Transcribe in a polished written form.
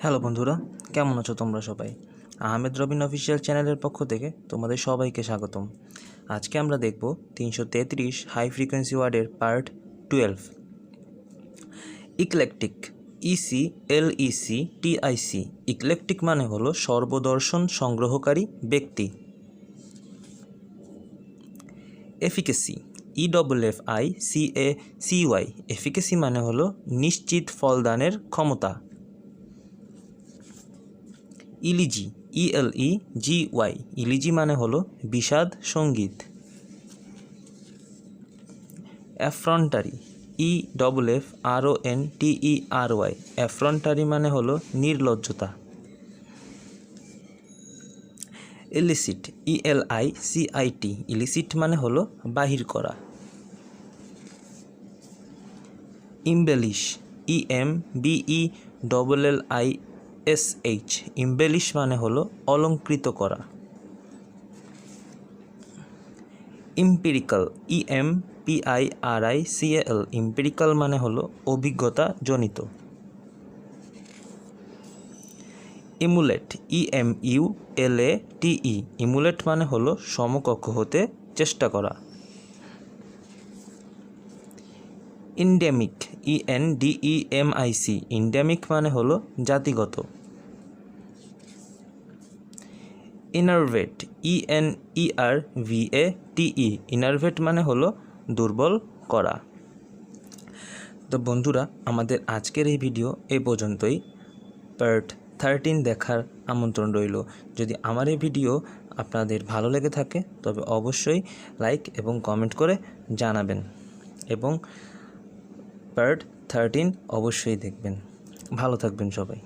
Hello বন্ধুরা, কেমন আছো তোমরা সবাই? আহমেদ রবিন অফিসিয়াল চ্যানেলের পক্ষ থেকে তোমাদের সবাইকে স্বাগতম। আজকে আমরা দেখব 333 হাই ফ্রিকোয়েন্সি ওয়ার্ডের পার্ট 12। ইকলেকটিক, ECLECTIC। ইকলেকটিক মানে হলো সর্বদর্শন সংগ্রহকারী ব্যক্তি। Efficacy, EFFICACY। এফিকেসি মানে হলো নিশ্চিত ফলদানের ক্ষমতা। Elegy, ELEGY। ইলিজি মানে হলো বিষাদ সঙ্গীত। এফ্রন্টারি, EFFRONTERY। এফ্রন্টারি মানে হলো নির্লজ্জতা। Illicit, ELICIT। ইলিসিট মানে হলো বাহির করা। এম্বেলিশ, EMBELLISH। এম্বেলিশ মানে হলো অলঙ্কৃত করা। Empirical, EMPIRICAL। এম্পিরিক্যাল মানে হলো অভিজ্ঞতা জনিত। Emulate, EMULATE। ইমুলেট মানে হলো সমকক্ষ হতে চেষ্টা করা। Endemic, ENDEMIC। এন্ডেমিক মানে হলো জাতিগত। ইনারভেট, ENERVATE। ইনারভেট মানে হলো দুর্বল করা। তো বন্ধুরা, আমাদের আজকের এই ভিডিও এই পর্যন্তই। পার্ট 13 দেখার আমন্ত্রণ রইল। যদি আমার এই ভিডিও আপনাদের ভালো লেগে থাকে তবে অবশ্যই লাইক এবং কমেন্ট করে জানাবেন এবং পার্ট 13 অবশ্যই দেখবেন। ভালো থাকবেন সবাই।